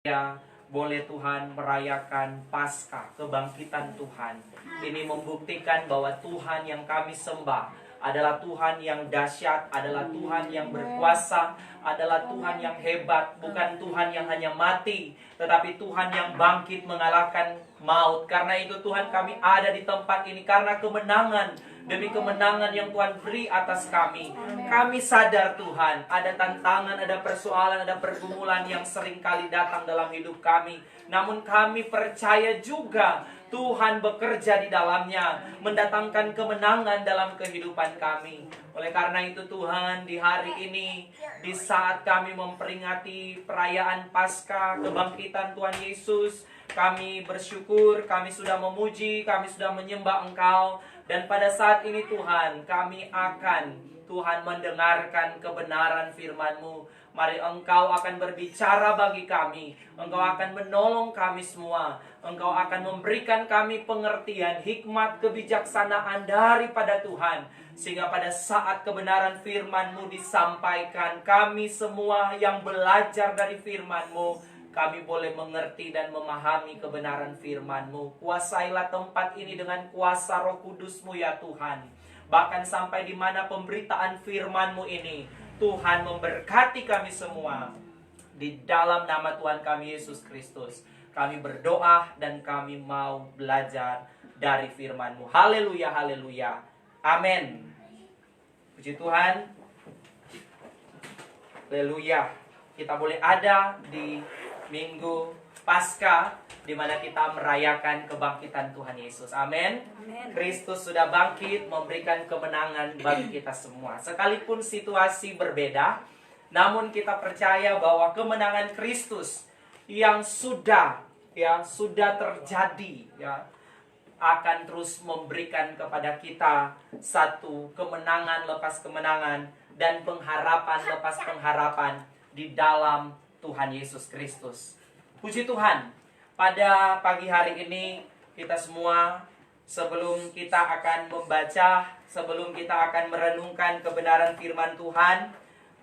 Ya, boleh Tuhan merayakan Paskah, kebangkitan Tuhan. Ini membuktikan bahwa Tuhan yang kami sembah adalah Tuhan yang dahsyat, adalah Tuhan yang berkuasa, adalah Tuhan yang hebat, bukan Tuhan yang hanya mati, tetapi Tuhan yang bangkit mengalahkan maut. Karena itu Tuhan, kami ada di tempat ini karena kemenangan demi kemenangan yang Tuhan beri atas kami. Kami sadar Tuhan, ada tantangan, ada persoalan, ada pergumulan yang sering kali datang dalam hidup kami. Namun kami percaya juga Tuhan bekerja di dalamnya, mendatangkan kemenangan dalam kehidupan kami. Oleh karena itu Tuhan, di hari ini, di saat kami memperingati perayaan Paskah, kebangkitan Tuhan Yesus, kami bersyukur, kami sudah memuji, kami sudah menyembah Engkau. Dan pada saat ini Tuhan, kami akan Tuhan mendengarkan kebenaran firman-Mu. Mari Engkau akan berbicara bagi kami. Engkau akan menolong kami semua. Engkau akan memberikan kami pengertian, hikmat, kebijaksanaan daripada Tuhan. Sehingga pada saat kebenaran firman-Mu disampaikan, kami semua yang belajar dari firman-Mu, kami boleh mengerti dan memahami kebenaran firman-Mu. Kuasailah tempat ini dengan kuasa Roh Kudus-Mu ya Tuhan. Bahkan sampai di mana pemberitaan firman-Mu ini, Tuhan memberkati kami semua. Di dalam nama Tuhan kami Yesus Kristus, kami berdoa dan kami mau belajar dari firman-Mu. Haleluya, haleluya. Amin. Puji Tuhan. Haleluya. Kita boleh ada di Minggu Paskah, di mana kita merayakan kebangkitan Tuhan Yesus. Amin. Kristus sudah bangkit, memberikan kemenangan bagi kita semua. Sekalipun situasi berbeda, namun kita percaya bahwa kemenangan Kristus yang sudah terjadi, akan terus memberikan kepada kita satu kemenangan lepas kemenangan dan pengharapan lepas pengharapan di dalam Tuhan Yesus Kristus. Puji Tuhan, pada pagi hari ini kita semua, sebelum kita akan membaca, sebelum kita akan merenungkan kebenaran firman Tuhan,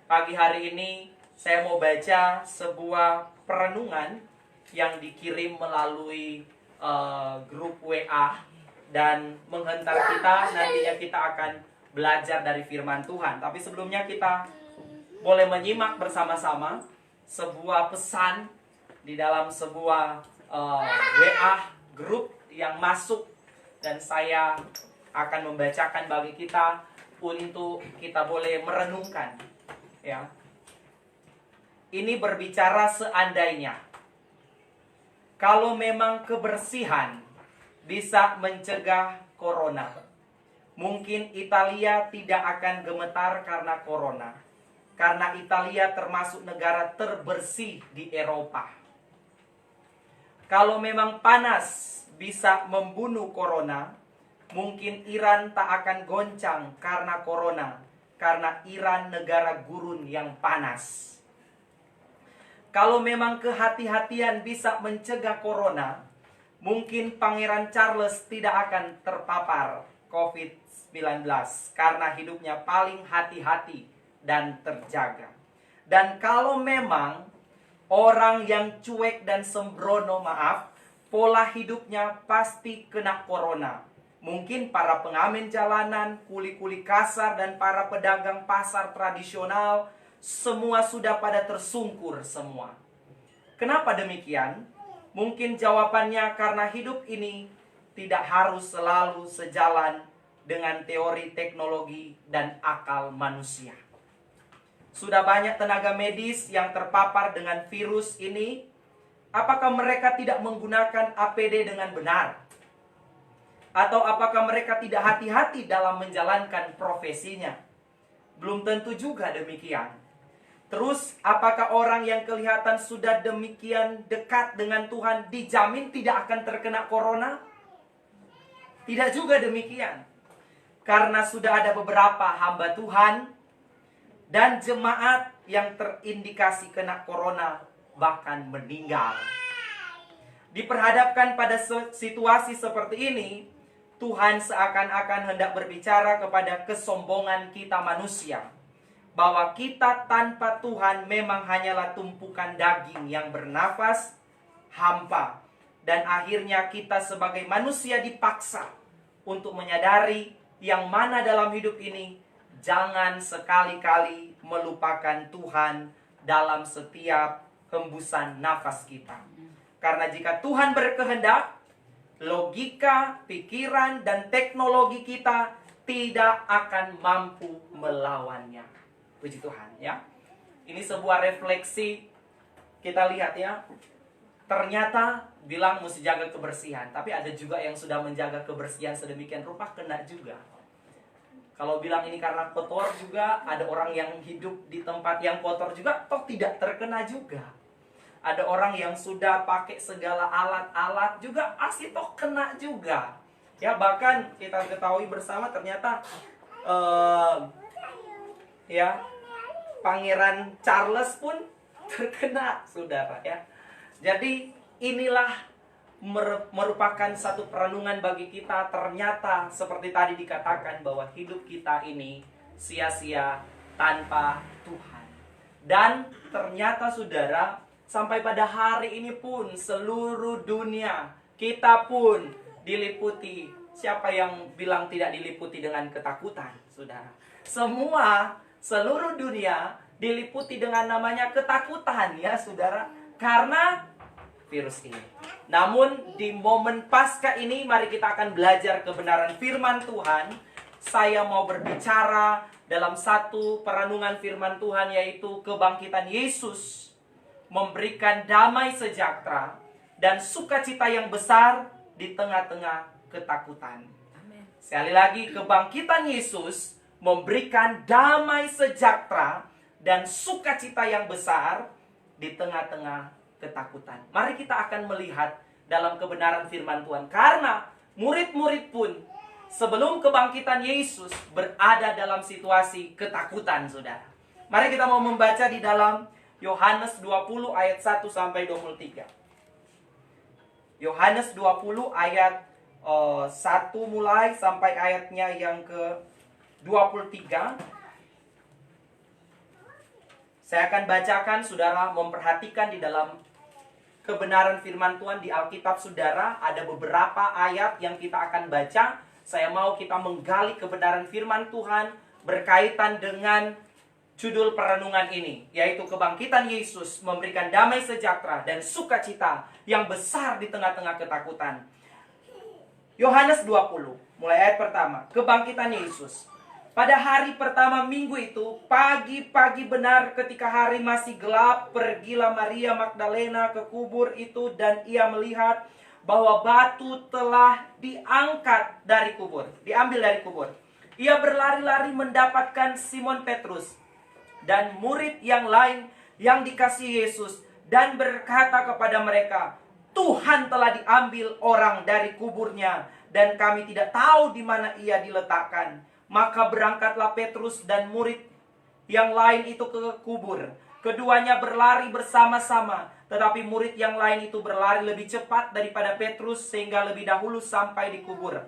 pagi hari ini saya mau baca sebuah perenungan yang dikirim melalui grup WA dan menghantar kita. Nantinya kita akan belajar dari firman Tuhan. Tapi sebelumnya kita boleh menyimak bersama-sama sebuah pesan di dalam sebuah WA grup yang masuk, dan saya akan membacakan bagi kita untuk kita boleh merenungkan. Ya, ini berbicara seandainya kalau memang kebersihan bisa mencegah corona, mungkin Italia tidak akan gemetar karena corona. Karena Italia termasuk negara terbersih di Eropa. Kalau memang panas bisa membunuh corona, mungkin Iran tak akan goncang karena corona. Karena Iran negara gurun yang panas. Kalau memang kehati-hatian bisa mencegah corona, mungkin Pangeran Charles tidak akan terpapar COVID-19 karena hidupnya paling hati-hati dan terjaga. Dan kalau memang orang yang cuek dan sembrono, pola hidupnya pasti kena corona. Mungkin para pengamen jalanan, kuli-kuli kasar, dan para pedagang pasar tradisional, semua sudah pada tersungkur semua. Kenapa demikian? Mungkin jawabannya karena hidup ini tidak harus selalu sejalan dengan teori teknologi dan akal manusia. Sudah banyak tenaga medis yang terpapar dengan virus ini. Apakah mereka tidak menggunakan APD dengan benar? Atau apakah mereka tidak hati-hati dalam menjalankan profesinya? Belum tentu juga demikian. Terus, apakah orang yang kelihatan sudah demikian dekat dengan Tuhan dijamin tidak akan terkena corona? Tidak juga demikian. Karena sudah ada beberapa hamba Tuhan dan jemaat yang terindikasi kena corona, bahkan meninggal. Diperhadapkan pada situasi seperti ini, Tuhan seakan-akan hendak berbicara kepada kesombongan kita manusia, bahwa kita tanpa Tuhan memang hanyalah tumpukan daging yang bernafas hampa. Dan akhirnya kita sebagai manusia dipaksa untuk menyadari yang mana dalam hidup ini jangan sekali-kali melupakan Tuhan dalam setiap hembusan nafas kita. Karena jika Tuhan berkehendak, logika, pikiran, dan teknologi kita tidak akan mampu melawannya. Puji Tuhan ya. Ini sebuah refleksi. Kita lihat ya. Ternyata bilang mesti jaga kebersihan, tapi ada juga yang sudah menjaga kebersihan sedemikian rupa kena juga. Kalau bilang ini karena kotor juga, ada orang yang hidup di tempat yang kotor juga, toh tidak terkena juga. Ada orang yang sudah pakai segala alat-alat juga, asli toh kena juga. Ya, bahkan kita ketahui bersama ternyata ya Pangeran Charles pun terkena, saudara ya. Jadi inilah merupakan satu perenungan bagi kita. Ternyata seperti tadi dikatakan bahwa hidup kita ini sia-sia tanpa Tuhan. Dan ternyata saudara, sampai pada hari ini pun seluruh dunia kita pun diliputi. Siapa yang bilang tidak diliputi dengan ketakutan, saudara? Seluruh dunia diliputi dengan namanya ketakutan ya, saudara. Karena virus ini. Namun di momen Paskah ini mari kita akan belajar kebenaran firman Tuhan. Saya mau berbicara dalam satu perenungan firman Tuhan, yaitu kebangkitan Yesus memberikan damai sejahtera dan sukacita yang besar di tengah-tengah ketakutan. Sekali lagi, kebangkitan Yesus memberikan damai sejahtera dan sukacita yang besar di tengah-tengah ketakutan. Mari kita akan melihat dalam kebenaran firman Tuhan. Karena murid-murid pun sebelum kebangkitan Yesus berada dalam situasi ketakutan, saudara. Mari kita mau membaca di dalam Yohanes 20 ayat 1 sampai 23. Yohanes 20 ayat 1 mulai sampai ayatnya yang ke 23. Saya akan bacakan, saudara memperhatikan di dalam kebenaran firman Tuhan di Alkitab, saudara. Ada beberapa ayat yang kita akan baca. Saya mau kita menggali kebenaran firman Tuhan berkaitan dengan judul perenungan ini, yaitu kebangkitan Yesus memberikan damai sejahtera dan sukacita yang besar di tengah-tengah ketakutan. Yohanes 20, mulai ayat pertama. Kebangkitan Yesus. Pada hari pertama minggu itu, pagi-pagi benar ketika hari masih gelap, pergilah Maria Magdalena ke kubur itu dan ia melihat bahwa batu telah diangkat dari kubur, diambil dari kubur. Ia berlari-lari mendapatkan Simon Petrus dan murid yang lain yang dikasihi Yesus dan berkata kepada mereka, Tuhan telah diambil orang dari kuburnya dan kami tidak tahu di mana ia diletakkan. Maka berangkatlah Petrus dan murid yang lain itu ke kubur. Keduanya berlari bersama-sama, tetapi murid yang lain itu berlari lebih cepat daripada Petrus sehingga lebih dahulu sampai di kubur.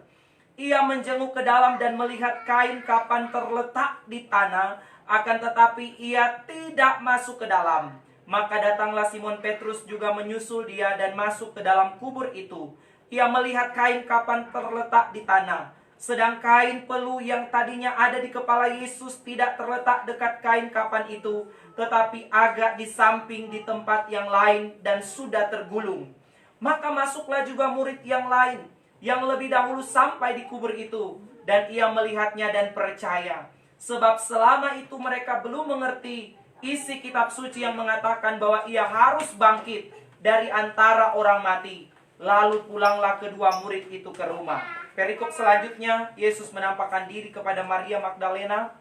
Ia menjenguk ke dalam dan melihat kain kapan terletak di tanah, akan tetapi ia tidak masuk ke dalam. Maka datanglah Simon Petrus juga menyusul dia dan masuk ke dalam kubur itu. Ia melihat kain kapan terletak di tanah, sedang kain pelu yang tadinya ada di kepala Yesus tidak terletak dekat kain kapan itu, tetapi agak di samping di tempat yang lain dan sudah tergulung. Maka masuklah juga murid yang lain, yang lebih dahulu sampai di kubur itu, dan ia melihatnya dan percaya. Sebab selama itu mereka belum mengerti isi kitab suci yang mengatakan bahwa ia harus bangkit dari antara orang mati. Lalu pulanglah kedua murid itu ke rumah. Perikop selanjutnya, Yesus menampakkan diri kepada Maria Magdalena.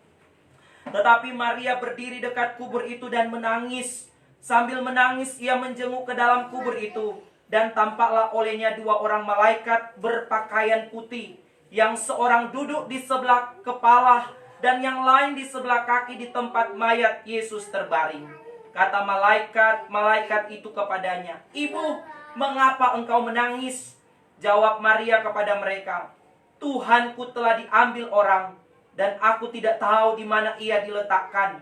Tetapi Maria berdiri dekat kubur itu dan menangis. Sambil menangis, ia menjenguk ke dalam kubur itu. Dan tampaklah olehnya dua orang malaikat berpakaian putih. Yang seorang duduk di sebelah kepala dan yang lain di sebelah kaki di tempat mayat Yesus terbaring. Kata malaikat itu kepadanya, Ibu, mengapa engkau menangis? Jawab Maria kepada mereka, Tuhanku telah diambil orang, dan aku tidak tahu di mana ia diletakkan.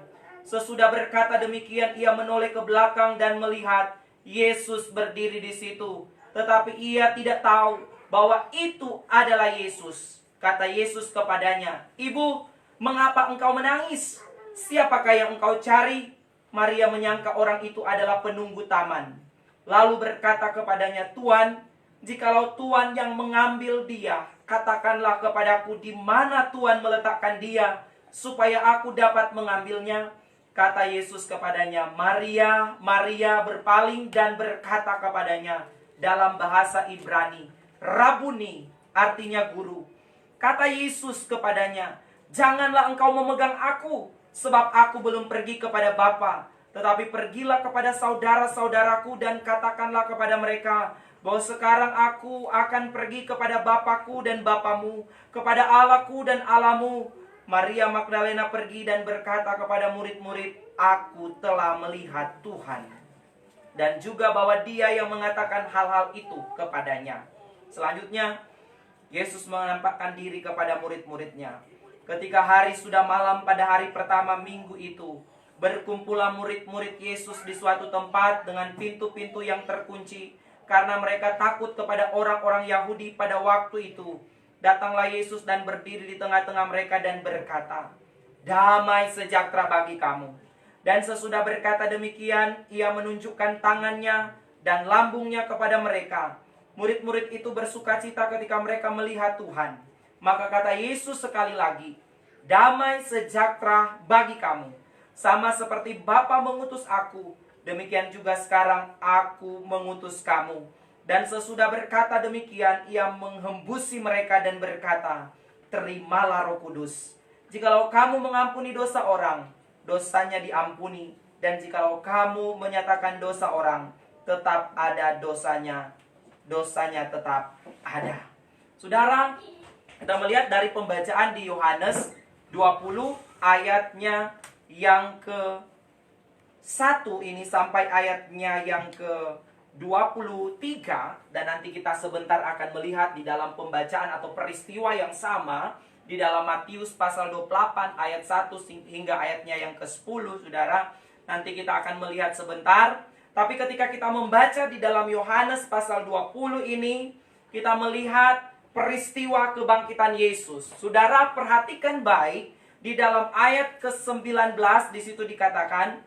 Sesudah berkata demikian, ia menoleh ke belakang dan melihat Yesus berdiri di situ. Tetapi ia tidak tahu bahwa itu adalah Yesus. Kata Yesus kepadanya, "Ibu, mengapa engkau menangis? Siapakah yang engkau cari?" Maria menyangka orang itu adalah penunggu taman. Lalu berkata kepadanya, "Tuan, jikalau Tuan yang mengambil dia, katakanlah kepadaku di mana Tuan meletakkan dia, supaya aku dapat mengambilnya." Kata Yesus kepadanya, "Maria." Maria berpaling dan berkata kepadanya dalam bahasa Ibrani, "Rabuni," artinya guru. Kata Yesus kepadanya, "Janganlah engkau memegang aku, sebab aku belum pergi kepada Bapa. Tetapi pergilah kepada saudara-saudaraku dan katakanlah kepada mereka bahwa sekarang aku akan pergi kepada Bapakku dan Bapamu, kepada Allahku dan Allahmu." Maria Magdalena pergi dan berkata kepada murid-murid, "Aku telah melihat Tuhan." Dan juga bahwa dia yang mengatakan hal-hal itu kepadanya. Selanjutnya, Yesus menampakkan diri kepada murid-muridnya. Ketika hari sudah malam pada hari pertama minggu itu, berkumpullah murid-murid Yesus di suatu tempat dengan pintu-pintu yang terkunci, karena mereka takut kepada orang-orang Yahudi pada waktu itu. Datanglah Yesus dan berdiri di tengah-tengah mereka dan berkata, "Damai sejahtera bagi kamu." Dan sesudah berkata demikian, ia menunjukkan tangannya dan lambungnya kepada mereka. Murid-murid itu bersukacita ketika mereka melihat Tuhan. Maka kata Yesus sekali lagi, "Damai sejahtera bagi kamu. Sama seperti Bapa mengutus aku, demikian juga sekarang aku mengutus kamu." Dan sesudah berkata demikian, ia menghembusi mereka dan berkata, "Terimalah Roh Kudus. Jikalau kamu mengampuni dosa orang, dosanya diampuni. Dan jikalau kamu menyatakan dosa orang, tetap ada dosanya. Dosanya tetap ada." Saudara, kita melihat dari pembacaan di Yohanes 20 ayatnya yang ke-1 ini sampai ayatnya yang ke-23, dan nanti kita sebentar akan melihat di dalam pembacaan atau peristiwa yang sama di dalam Matius pasal 28 ayat 1 hingga ayatnya yang ke-10, saudara. Nanti kita akan melihat sebentar. Tapi ketika kita membaca di dalam Yohanes pasal 20 ini, kita melihat peristiwa kebangkitan Yesus. Saudara, perhatikan baik di dalam ayat ke-19, di situ dikatakan,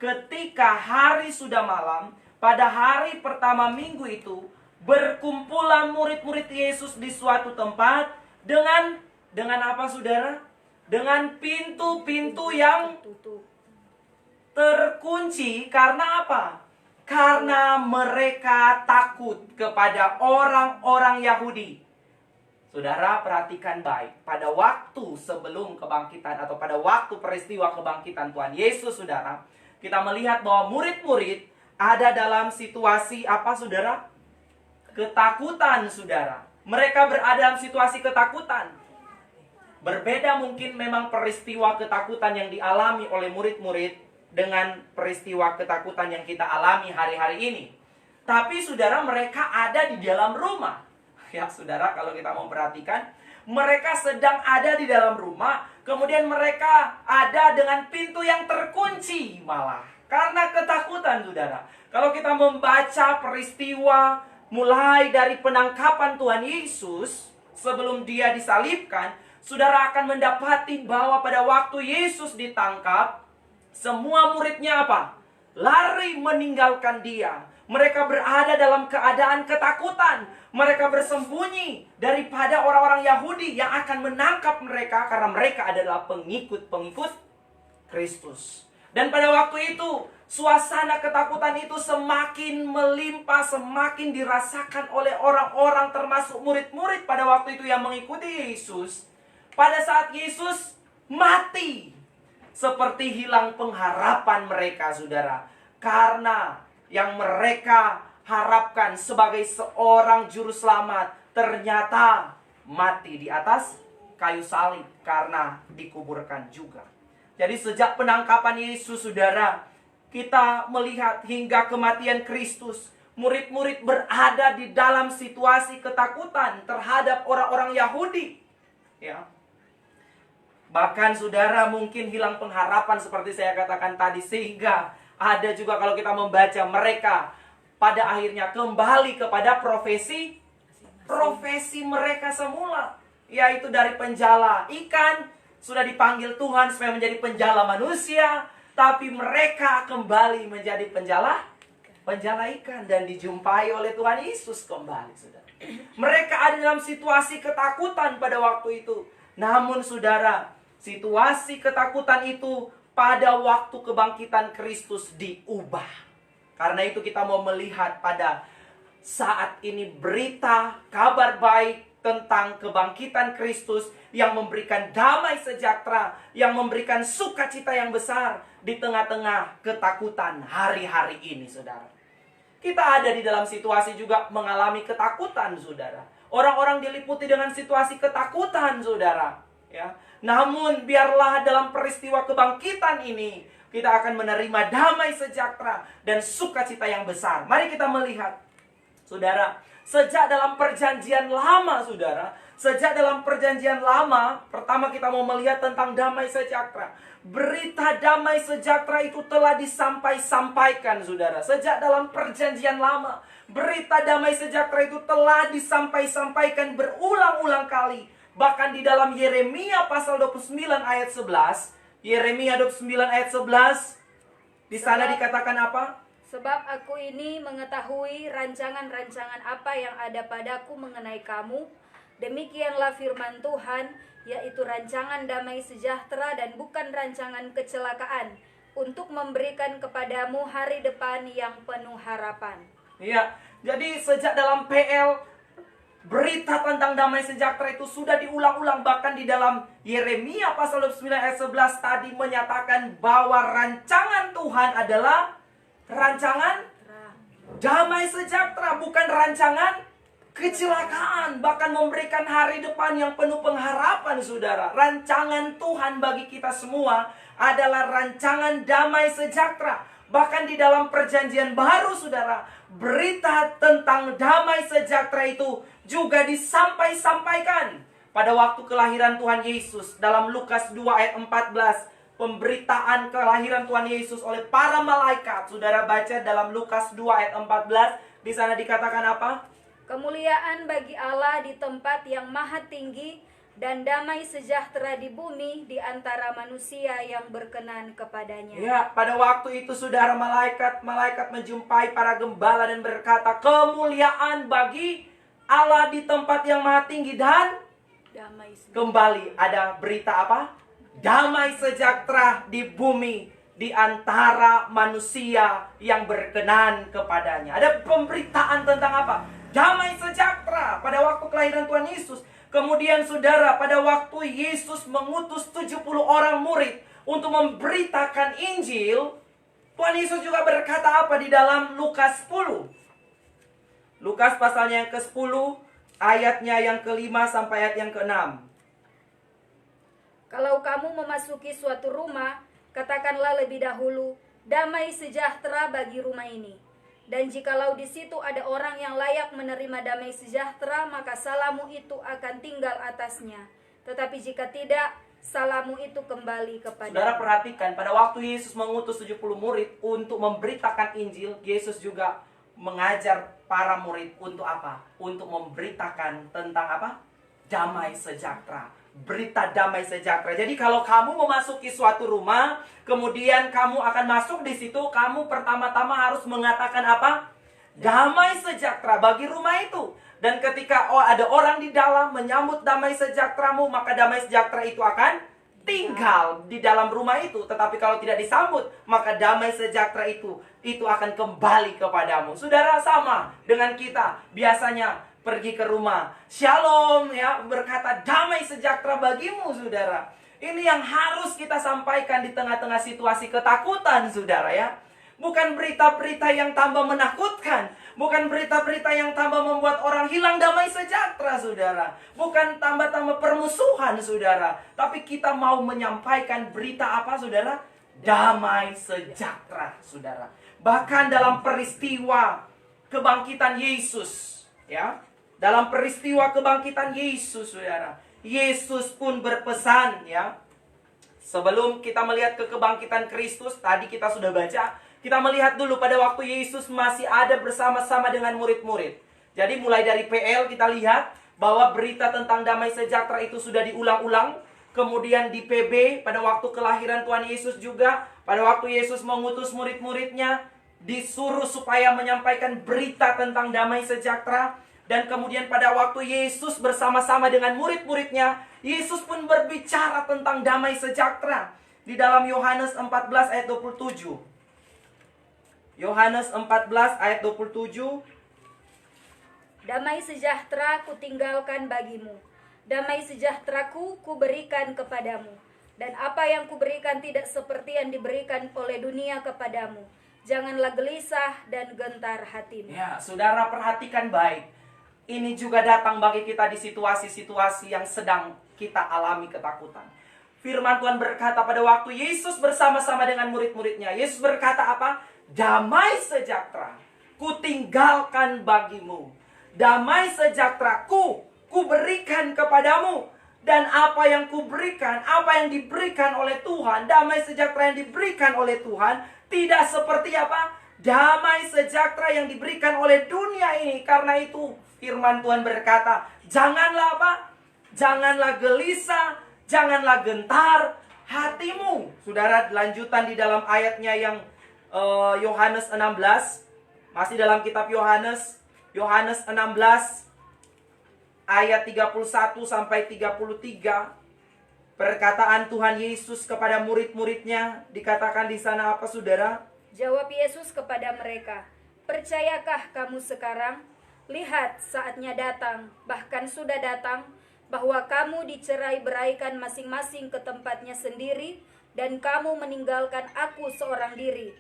ketika hari sudah malam, pada hari pertama minggu itu, berkumpullah murid-murid Yesus di suatu tempat dengan apa, saudara? Dengan pintu-pintu yang terkunci. Karena apa? Karena mereka takut kepada orang-orang Yahudi. Saudara, perhatikan baik. Pada waktu sebelum kebangkitan atau pada waktu peristiwa kebangkitan Tuhan Yesus, saudara, kita melihat bahwa murid-murid ada dalam situasi apa, saudara? Ketakutan, saudara. Mereka berada dalam situasi ketakutan. Berbeda mungkin memang peristiwa ketakutan yang dialami oleh murid-murid dengan peristiwa ketakutan yang kita alami hari-hari ini. Tapi saudara, mereka ada di dalam rumah. Ya saudara, kalau kita mau perhatikan, mereka sedang ada di dalam rumah. Kemudian mereka ada dengan pintu yang terkunci malah. Karena ketakutan, saudara. Kalau kita membaca peristiwa mulai dari penangkapan Tuhan Yesus sebelum dia disalibkan, saudara akan mendapati bahwa pada waktu Yesus ditangkap, semua muridnya apa? Lari meninggalkan dia. Mereka berada dalam keadaan ketakutan. Mereka bersembunyi daripada orang-orang Yahudi yang akan menangkap mereka, karena mereka adalah pengikut-pengikut Kristus. Dan pada waktu itu, suasana ketakutan itu semakin melimpah, semakin dirasakan oleh orang-orang termasuk murid-murid pada waktu itu yang mengikuti Yesus. Pada saat Yesus mati, seperti hilang pengharapan mereka, saudara. Karena yang mereka harapkan sebagai seorang juru selamat ternyata mati di atas kayu salib karena dikuburkan juga. Jadi sejak penangkapan Yesus, saudara, kita melihat hingga kematian Kristus, murid-murid berada di dalam situasi ketakutan terhadap orang-orang Yahudi. Ya. Bahkan saudara mungkin hilang pengharapan seperti saya katakan tadi. Sehingga ada juga kalau kita membaca mereka pada akhirnya kembali kepada profesi mereka semula. Yaitu dari penjala ikan. Sudah dipanggil Tuhan supaya menjadi penjala manusia. Tapi mereka kembali menjadi penjala ikan. Dan dijumpai oleh Tuhan Yesus kembali, saudara. Mereka ada dalam situasi ketakutan pada waktu itu. Namun saudara, situasi ketakutan itu pada waktu kebangkitan Kristus diubah. Karena itu kita mau melihat pada saat ini berita kabar baik tentang kebangkitan Kristus yang memberikan damai sejahtera, yang memberikan sukacita yang besar di tengah-tengah ketakutan hari-hari ini, saudara. Kita ada di dalam situasi juga mengalami ketakutan, saudara. Orang-orang diliputi dengan situasi ketakutan, saudara. Ya. Namun biarlah dalam peristiwa kebangkitan ini kita akan menerima damai sejahtera dan sukacita yang besar. Mari kita melihat, saudara, sejak dalam perjanjian lama, saudara. Sejak dalam perjanjian lama, pertama kita mau melihat tentang damai sejahtera. Berita damai sejahtera itu telah disampaikan, saudara. Sejak dalam perjanjian lama, berita damai sejahtera itu telah disampaikan berulang-ulang kali. Bahkan di dalam Yeremia pasal 29 ayat 11. Yeremia 29 ayat 11. Di sana dikatakan apa? Sebab aku ini mengetahui rancangan-rancangan apa yang ada padaku mengenai kamu. Demikianlah firman Tuhan, yaitu rancangan damai sejahtera dan bukan rancangan kecelakaan, untuk memberikan kepadamu hari depan yang penuh harapan. Iya, jadi sejak dalam PL, berita tentang damai sejahtera itu sudah diulang-ulang. Bahkan di dalam Yeremia pasal 29 ayat 11 tadi menyatakan bahwa rancangan Tuhan adalah rancangan damai sejahtera, bukan rancangan kecelakaan. Bahkan memberikan hari depan yang penuh pengharapan, saudara. Rancangan Tuhan bagi kita semua adalah rancangan damai sejahtera. Bahkan di dalam perjanjian baru, saudara, berita tentang damai sejahtera itu juga disampaikan pada waktu kelahiran Tuhan Yesus. Dalam Lukas 2 ayat 14, pemberitaan kelahiran Tuhan Yesus oleh para malaikat. Saudara baca dalam Lukas 2 ayat 14. Di sana dikatakan apa? Kemuliaan bagi Allah di tempat yang maha tinggi, dan damai sejahtera di bumi di antara manusia yang berkenan kepadanya. Ya, pada waktu itu saudara, malaikat menjumpai para gembala dan berkata, kemuliaan bagi Allah di tempat yang maha tinggi dan Damai sejahtera. Kembali ada berita apa? Damai sejahtera di bumi di antara manusia yang berkenan kepadanya. Ada pemberitaan tentang apa? Damai sejahtera pada waktu kelahiran Tuhan Yesus. Kemudian saudara, pada waktu Yesus mengutus 70 orang murid untuk memberitakan Injil, Tuhan Yesus juga berkata apa di dalam Lukas 10? Lukas pasalnya yang ke-10, ayatnya yang ke-5 sampai ayat yang ke-6. Kalau kamu memasuki suatu rumah, katakanlah lebih dahulu, damai sejahtera bagi rumah ini. Dan jikalau di situ ada orang yang layak menerima damai sejahtera, maka salamu itu akan tinggal atasnya. Tetapi jika tidak, salamu itu kembali kepada. Saudara perhatikan, pada waktu Yesus mengutus 70 murid untuk memberitakan Injil, Yesus juga mengajar para murid untuk apa? Untuk memberitakan tentang apa? Damai sejahtera. Berita damai sejahtera. Jadi kalau kamu memasuki suatu rumah, kemudian kamu akan masuk di situ, kamu pertama-tama harus mengatakan apa? Damai sejahtera bagi rumah itu. Dan ketika ada orang di dalam menyambut damai sejahteramu, maka damai sejahtera itu akan tinggal di dalam rumah itu. Tetapi kalau tidak disambut, maka damai sejahtera itu akan kembali kepadamu. Saudara, sama dengan kita biasanya pergi ke rumah, shalom ya, berkata damai sejahtera bagimu, saudara. Ini yang harus kita sampaikan di tengah-tengah situasi ketakutan, saudara ya. Bukan berita-berita yang tambah menakutkan, bukan berita-berita yang tambah membuat orang hilang damai sejahtera, saudara. Bukan tambah-tambah permusuhan, saudara. Tapi kita mau menyampaikan berita apa, saudara? Damai sejahtera, saudara. Bahkan dalam peristiwa kebangkitan Yesus, ya. Dalam peristiwa kebangkitan Yesus, saudara, Yesus pun berpesan, ya. Sebelum kita melihat ke kebangkitan Kristus, tadi kita sudah baca, kita melihat dulu pada waktu Yesus masih ada bersama-sama dengan murid-murid. Jadi mulai dari PL kita lihat bahwa berita tentang damai sejahtera itu sudah diulang-ulang. Kemudian di PB pada waktu kelahiran Tuhan Yesus juga, pada waktu Yesus mengutus murid-muridnya, disuruh supaya menyampaikan berita tentang damai sejahtera. Dan kemudian pada waktu Yesus bersama-sama dengan murid-muridnya, Yesus pun berbicara tentang damai sejahtera. Di dalam Yohanes 14 ayat 27. Yohanes 14 ayat 27. Damai sejahtera kutinggalkan bagimu. Damai sejahteraku kuberikan kepadamu. Dan apa yang kuberikan tidak seperti yang diberikan oleh dunia kepadamu. Janganlah gelisah dan gentar hatimu. Ya, saudara perhatikan baik. Ini juga datang bagi kita di situasi-situasi yang sedang kita alami ketakutan. Firman Tuhan berkata pada waktu Yesus bersama-sama dengan murid-muridnya. Yesus berkata apa? Damai sejahtera kutinggalkan bagimu. Damai sejahteraku kuberikan kepadamu. Dan apa yang kuberikan, apa yang diberikan oleh Tuhan, damai sejahtera yang diberikan oleh Tuhan, tidak seperti apa? Damai sejahtera yang diberikan oleh dunia ini. Karena itu firman Tuhan berkata, janganlah apa? Janganlah gelisah, janganlah gentar hatimu. Saudara, lanjutan di dalam ayatnya yang Yohanes 16. Masih dalam kitab Yohanes 16 ayat 31 sampai 33. Perkataan Tuhan Yesus kepada murid-muridnya dikatakan di sana apa, saudara? Jawab Yesus kepada mereka, percayakah kamu sekarang? Lihat, saatnya datang, bahkan sudah datang, bahwa kamu dicerai-beraikan masing-masing ke tempatnya sendiri, dan kamu meninggalkan aku seorang diri.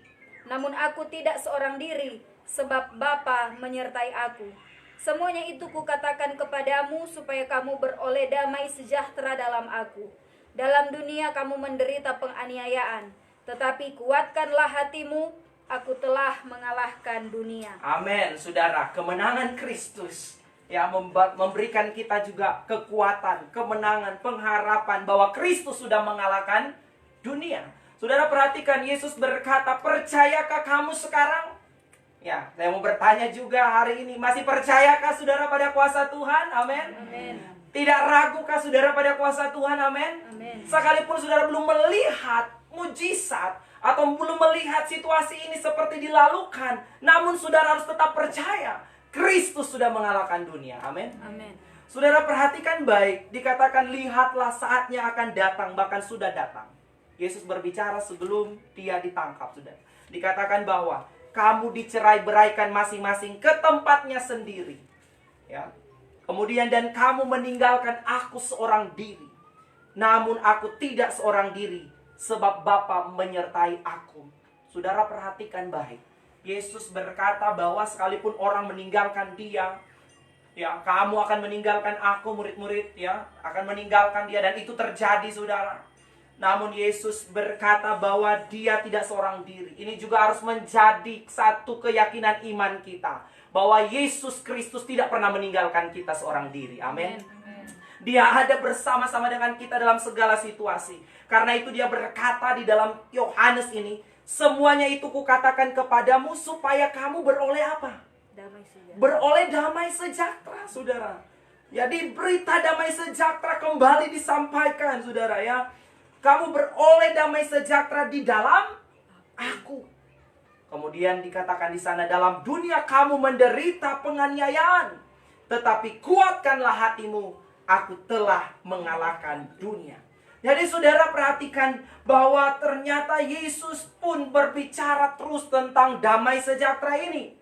Namun aku tidak seorang diri, sebab Bapa menyertai aku. Semuanya itu kukatakan kepadamu, supaya kamu beroleh damai sejahtera dalam aku. Dalam dunia kamu menderita penganiayaan, tetapi kuatkanlah hatimu, aku telah mengalahkan dunia. Amin, saudara. Kemenangan Kristus ya memberikan kita juga kekuatan, kemenangan, pengharapan bahwa Kristus sudah mengalahkan dunia. Saudara perhatikan, Yesus berkata, percayakah kamu sekarang? Ya, saya mau bertanya juga hari ini, masih percayakah saudara pada kuasa Tuhan? Amin. Amin. Tidak ragukah saudara pada kuasa Tuhan? Amin. Amin. Sekalipun saudara belum melihat mujizat atau belum melihat situasi ini seperti dilalukan, namun saudara harus tetap percaya Kristus sudah mengalahkan dunia. Amin. Amin. Saudara perhatikan baik, dikatakan lihatlah saatnya akan datang, bahkan sudah datang. Yesus berbicara sebelum dia ditangkap, saudara. Dikatakan bahwa kamu dicerai-beraikan masing-masing ke tempatnya sendiri. Ya. Kemudian dan kamu meninggalkan aku seorang diri. Namun aku tidak seorang diri, sebab Bapa menyertai aku. Saudara perhatikan baik. Yesus berkata bahwa sekalipun orang meninggalkan dia, ya, kamu akan meninggalkan aku, murid-murid, ya, akan meninggalkan dia, dan itu terjadi, saudara. Namun Yesus berkata bahwa dia tidak seorang diri. Ini juga harus menjadi satu keyakinan iman kita, bahwa Yesus Kristus tidak pernah meninggalkan kita seorang diri. Amin. Dia ada bersama-sama dengan kita dalam segala situasi. Karena itu dia berkata di dalam Yohanes ini, semuanya itu kukatakan kepadamu supaya kamu beroleh apa? Damai sejahtera. Beroleh damai sejahtera, saudara. Jadi berita damai sejahtera kembali disampaikan, saudara, ya. Kamu beroleh damai sejahtera di dalam aku. Kemudian dikatakan di sana, dalam dunia kamu menderita penganiayaan, tetapi kuatkanlah hatimu, aku telah mengalahkan dunia. Jadi saudara perhatikan bahwa ternyata Yesus pun berbicara terus tentang damai sejahtera ini.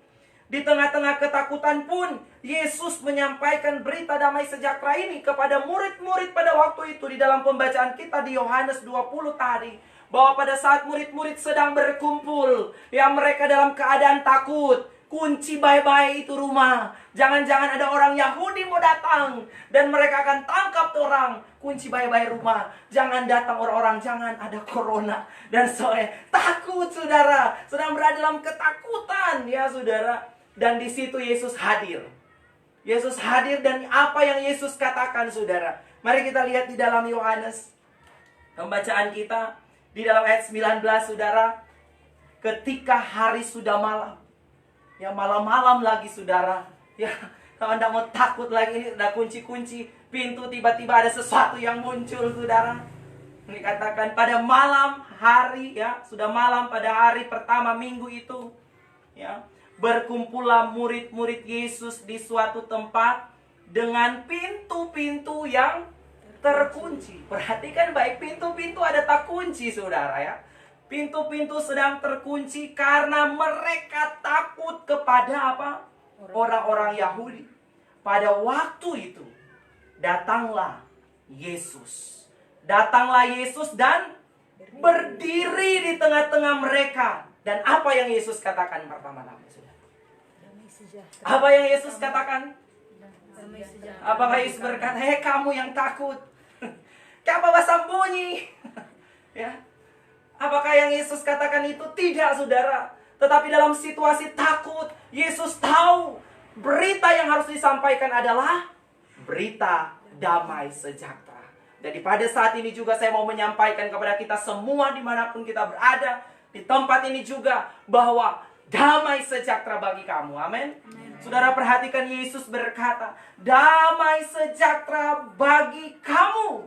Di tengah-tengah ketakutan pun Yesus menyampaikan berita damai sejahtera ini kepada murid-murid pada waktu itu. Di dalam pembacaan kita di Yohanes 20 tadi, bahwa pada saat murid-murid sedang berkumpul, yang mereka dalam keadaan takut, kunci baik-baik itu rumah. Jangan-jangan ada orang Yahudi mau datang dan mereka akan tangkap tuh orang. Kunci baik-baik rumah. Jangan datang orang-orang, jangan ada corona dan sore. Takut, saudara. Sedang berada dalam ketakutan, ya, saudara. Dan di situ Yesus hadir. Yesus hadir, dan apa yang Yesus katakan, saudara? Mari kita lihat di dalam Yohanes Pembacaan kita di dalam ayat 19, saudara, ketika hari sudah malam, ya malam-malam lagi, saudara, ya kalau Anda mau takut lagi, ini udah kunci-kunci pintu, tiba-tiba ada sesuatu yang muncul, saudara. Ini katakan pada malam hari, ya sudah malam pada hari pertama minggu itu, ya berkumpullah murid-murid Yesus di suatu tempat dengan pintu-pintu yang terkunci. Perhatikan baik, pintu-pintu ada tak kunci, saudara, ya. Pintu-pintu sedang terkunci karena mereka takut kepada apa? Orang-orang Yahudi. Pada waktu itu datanglah Yesus. Datanglah Yesus dan berdiri di tengah-tengah mereka. Dan apa yang Yesus katakan pertama-tama, saudara? Apa yang Yesus katakan? Apakah Yesus berkata, "Hei kamu yang takut, kenapa sembunyi?" Ya. Apakah yang Yesus katakan itu? Tidak, saudara. Tetapi dalam situasi takut, Yesus tahu berita yang harus disampaikan adalah berita damai sejahtera. Jadi pada saat ini juga saya mau menyampaikan kepada kita semua dimanapun kita berada, di tempat ini juga, bahwa damai sejahtera bagi kamu. Amin. Saudara perhatikan, Yesus berkata, damai sejahtera bagi kamu.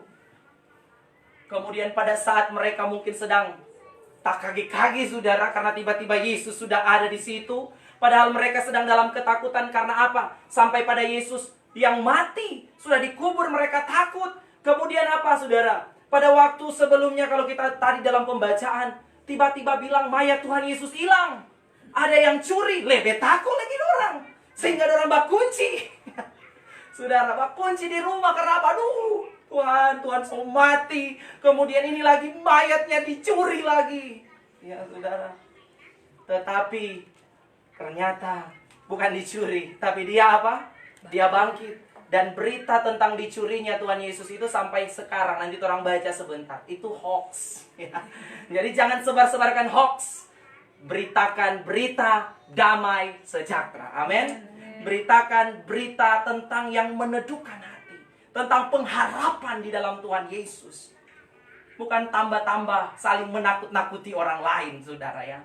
Kemudian pada saat mereka mungkin sedang tak kaki-kaki, saudara, karena tiba-tiba Yesus sudah ada di situ. Padahal mereka sedang dalam ketakutan karena apa? Sampai pada Yesus yang mati sudah dikubur, mereka takut. Kemudian apa, saudara? Pada waktu sebelumnya kalau kita tadi dalam pembacaan, tiba-tiba bilang mayat Tuhan Yesus hilang. Ada yang curi, lebih takut lagi orang. Sehingga orang bak kunci. Saudara, bak kunci di rumah karena apa? Aduh, Tuhan mau mati. Kemudian ini lagi mayatnya dicuri lagi. Ya, saudara. Tetapi ternyata bukan dicuri, tapi dia apa? Dia bangkit. Dan berita tentang dicurinya Tuhan Yesus itu sampai sekarang, nanti orang baca sebentar, itu hoax. Ya. Jadi jangan sebar-sebarkan hoax. Beritakan berita damai sejahtera. Amin. Beritakan berita tentang yang meneduhkan hati, tentang pengharapan di dalam Tuhan Yesus. Bukan tambah-tambah saling menakut-nakuti orang lain, saudara, ya.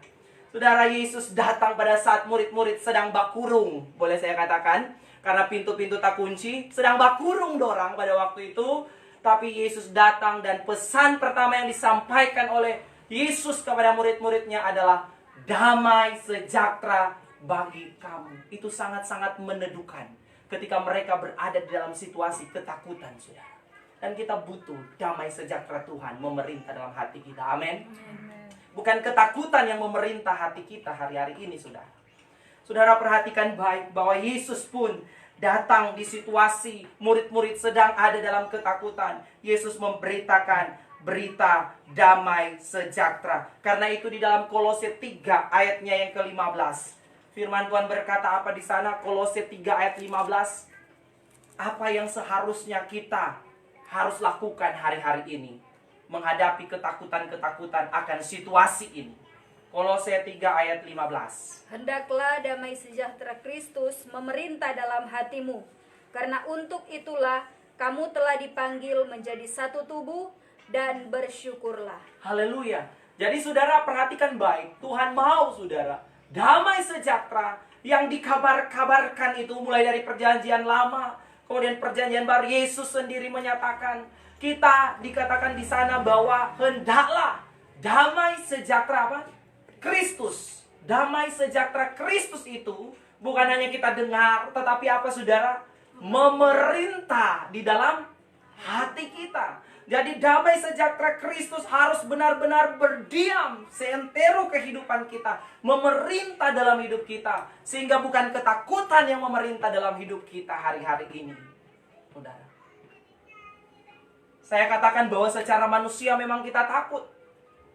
Saudara, Yesus datang pada saat murid-murid sedang bakurung, boleh saya katakan, karena pintu-pintu tak kunci, sedang bakurung dorang pada waktu itu. Tapi Yesus datang dan pesan pertama yang disampaikan oleh Yesus kepada murid-muridnya adalah damai sejahtera bagi kamu. Itu sangat-sangat meneduhkan ketika mereka berada di dalam situasi ketakutan, saudara. Dan kita butuh damai sejahtera Tuhan memerintah dalam hati kita. Amin. Bukan ketakutan yang memerintah hati kita hari-hari ini, saudara. Saudara perhatikan baik bahwa Yesus pun datang di situasi murid-murid sedang ada dalam ketakutan. Yesus memberitakan berita damai sejahtera. Karena itu di dalam Kolose 3 ayatnya yang ke-15. Firman Tuhan berkata apa di sana? Kolose 3 ayat 15. Apa yang seharusnya kita harus lakukan hari-hari ini menghadapi ketakutan-ketakutan akan situasi ini? Kolose 3 ayat 15. Hendaklah damai sejahtera Kristus memerintah dalam hatimu, karena untuk itulah kamu telah dipanggil menjadi satu tubuh, dan bersyukurlah. Haleluya. Jadi saudara perhatikan baik, Tuhan mau, saudara, damai sejahtera yang dikabar-kabarkan itu mulai dari perjanjian lama, kemudian perjanjian baru. Yesus sendiri menyatakan, kita dikatakan di sana bahwa hendaklah damai sejahtera apa? Kristus. Damai sejahtera Kristus itu bukan hanya kita dengar, tetapi apa, saudara? Memerintah di dalam hati kita. Jadi damai sejahtera Kristus harus benar-benar berdiam seantero kehidupan kita, memerintah dalam hidup kita, sehingga bukan ketakutan yang memerintah dalam hidup kita hari-hari ini. Saudara, saya katakan bahwa secara manusia memang kita takut,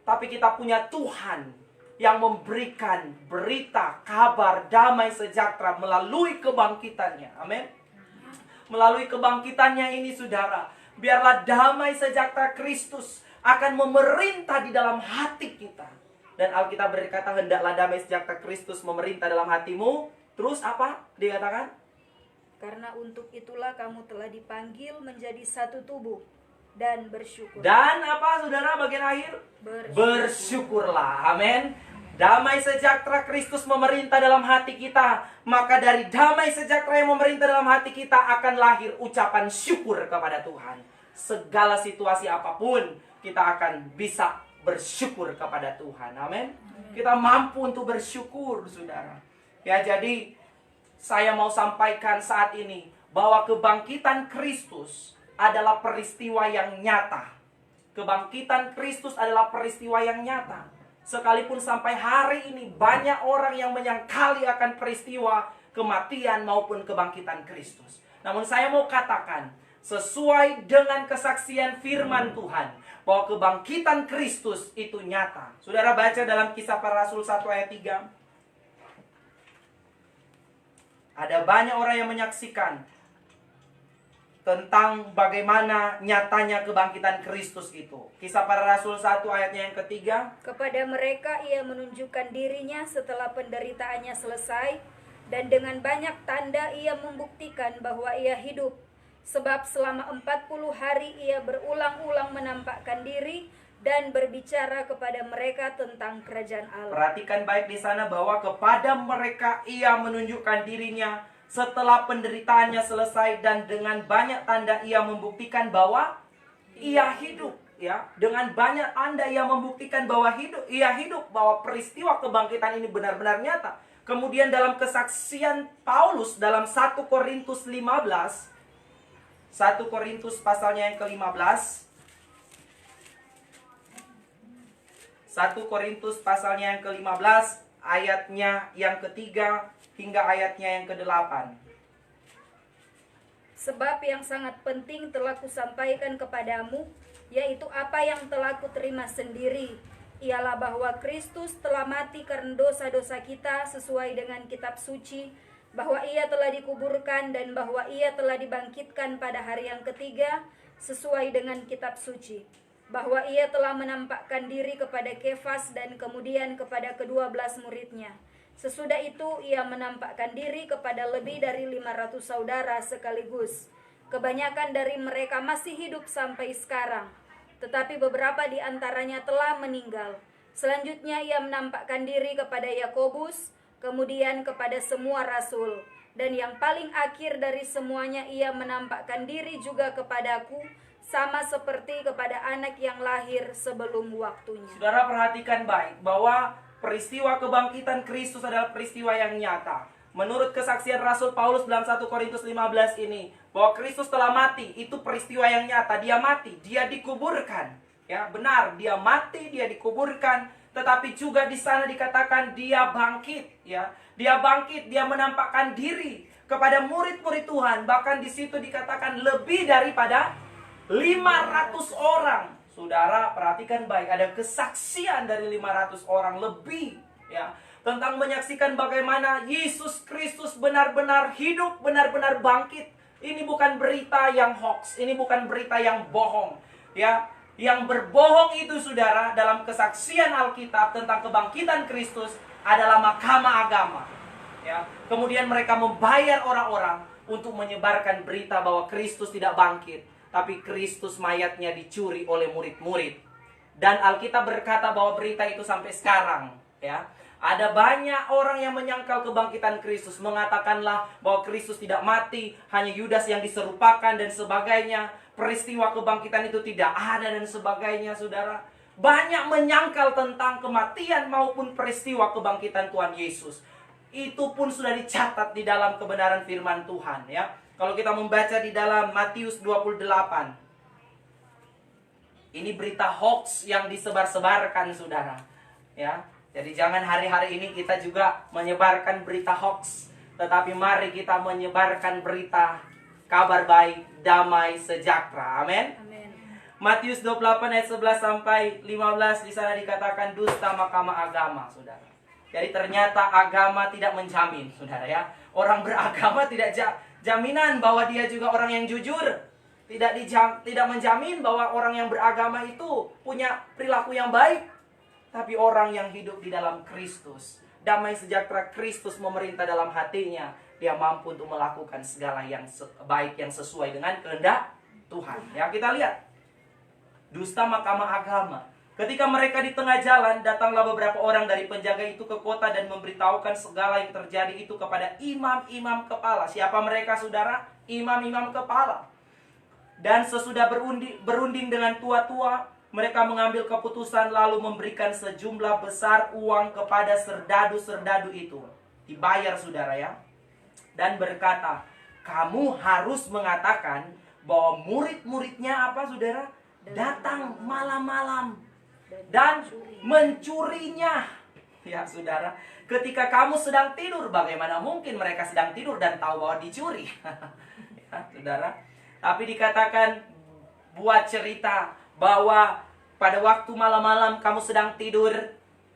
tapi kita punya Tuhan yang memberikan berita, kabar damai sejahtera melalui kebangkitannya. Amin. Melalui kebangkitannya ini, saudara, biarlah damai sejahtera Kristus akan memerintah di dalam hati kita. Dan Alkitab berkata, hendaklah damai sejahtera Kristus memerintah dalam hatimu. Terus apa dikatakan? Karena untuk itulah kamu telah dipanggil menjadi satu tubuh, dan bersyukur. Dan apa saudara bagian akhir? Bersyukurlah. Amin. Damai sejahtera Kristus memerintah dalam hati kita. Maka dari damai sejahtera yang memerintah dalam hati kita akan lahir ucapan syukur kepada Tuhan. Segala situasi apapun kita akan bisa bersyukur kepada Tuhan. Amin. Kita mampu untuk bersyukur, saudara. Ya, jadi saya mau sampaikan saat ini bahwa kebangkitan Kristus adalah peristiwa yang nyata. Kebangkitan Kristus adalah peristiwa yang nyata. Sekalipun sampai hari ini banyak orang yang menyangkali akan peristiwa kematian maupun kebangkitan Kristus. Namun saya mau katakan, sesuai dengan kesaksian firman Tuhan, bahwa kebangkitan Kristus itu nyata. Saudara baca dalam Kisah Para Rasul 1 ayat 3. Ada banyak orang yang menyaksikan tentang bagaimana nyatanya kebangkitan Kristus itu. Kisah Para Rasul 1 ayatnya yang ketiga. Kepada mereka ia menunjukkan dirinya setelah penderitaannya selesai, dan dengan banyak tanda ia membuktikan bahwa ia hidup. Sebab selama 40 hari ia berulang-ulang menampakkan diri dan berbicara kepada mereka tentang kerajaan Allah. Perhatikan baik di sana bahwa kepada mereka ia menunjukkan dirinya setelah penderitaannya selesai, dan dengan banyak tanda ia membuktikan bahwa ia hidup. Ya, dengan banyak tanda ia membuktikan bahwa ia hidup, bahwa peristiwa kebangkitan ini benar-benar nyata. Kemudian dalam kesaksian Paulus dalam 1 Korintus 15, 1 Korintus pasalnya yang ke-15, 1 Korintus pasalnya yang ke-15, ayatnya yang ketiga hingga ayatnya yang ke-8. Sebab yang sangat penting telah kusampaikan kepadamu, yaitu apa yang telah kuterima sendiri, ialah bahwa Kristus telah mati karena dosa-dosa kita sesuai dengan kitab suci, bahwa ia telah dikuburkan dan bahwa ia telah dibangkitkan pada hari yang ketiga sesuai dengan kitab suci, bahwa ia telah menampakkan diri kepada Kefas dan kemudian kepada ke-12 muridnya. Sesudah itu ia menampakkan diri kepada lebih dari 500 saudara sekaligus. Kebanyakan dari mereka masih hidup sampai sekarang, tetapi beberapa di antaranya telah meninggal. Selanjutnya ia menampakkan diri kepada Yakobus, kemudian kepada semua rasul, dan yang paling akhir dari semuanya ia menampakkan diri juga kepadaku, sama seperti kepada anak yang lahir sebelum waktunya. Saudara perhatikan baik bahwa peristiwa kebangkitan Kristus adalah peristiwa yang nyata. Menurut kesaksian Rasul Paulus dalam 1 Korintus 15 ini, bahwa Kristus telah mati, itu peristiwa yang nyata. Dia mati, dia dikuburkan. Ya, benar, dia mati, dia dikuburkan, tetapi juga di sana dikatakan dia bangkit, ya. Dia bangkit, dia menampakkan diri kepada murid-murid Tuhan. Bahkan di situ dikatakan lebih daripada 500 orang. Saudara, perhatikan baik, ada kesaksian dari 500 orang lebih, ya, tentang menyaksikan bagaimana Yesus Kristus benar-benar hidup, benar-benar bangkit. Ini bukan berita yang hoax, ini bukan berita yang bohong, ya. Yang berbohong itu, saudara, dalam kesaksian Alkitab tentang kebangkitan Kristus adalah mahkamah agama, ya. Kemudian mereka membayar orang-orang untuk menyebarkan berita bahwa Kristus tidak bangkit, tapi Kristus mayatnya dicuri oleh murid-murid. Dan Alkitab berkata bahwa berita itu sampai sekarang, ya. Ada banyak orang yang menyangkal kebangkitan Kristus, mengatakanlah bahwa Kristus tidak mati, hanya Yudas yang diserupakan dan sebagainya. Peristiwa kebangkitan itu tidak ada dan sebagainya, saudara. Banyak menyangkal tentang kematian maupun peristiwa kebangkitan Tuhan Yesus. Itu pun sudah dicatat di dalam kebenaran firman Tuhan, ya. Kalau kita membaca di dalam Matius 28, ini berita hoax yang disebar-sebarkan, saudara, ya. Jadi jangan hari-hari ini kita juga menyebarkan berita hoax, tetapi mari kita menyebarkan berita kabar baik, damai, sejahtera. Amin. Amin. Matius 28 ayat 11 sampai 15 di sana dikatakan dusta mahkamah agama, saudara. Jadi ternyata agama tidak menjamin, saudara, ya. Orang beragama tidak jaminan bahwa dia juga orang yang jujur. Tidak menjamin bahwa orang yang beragama itu punya perilaku yang baik. Tapi orang yang hidup di dalam Kristus, damai sejahtera Kristus memerintah dalam hatinya, dia mampu untuk melakukan segala yang baik yang sesuai dengan kehendak Tuhan. Ya, kita lihat dusta mahkamah agama. Ketika mereka di tengah jalan, datanglah beberapa orang dari penjaga itu ke kota dan memberitahukan segala yang terjadi itu kepada imam-imam kepala. Siapa mereka, saudara? Imam-imam kepala. Dan sesudah berunding dengan tua-tua, mereka mengambil keputusan lalu memberikan sejumlah besar uang kepada serdadu-serdadu itu. Dibayar, saudara ya. Dan berkata, kamu harus mengatakan bahwa murid-muridnya apa, saudara? Datang malam-malam dan mencurinya. Ya, saudara, ketika kamu sedang tidur, bagaimana mungkin mereka sedang tidur dan tahu bahwa dicuri? Ya, saudara. Tapi dikatakan, buat cerita bahwa pada waktu malam-malam kamu sedang tidur,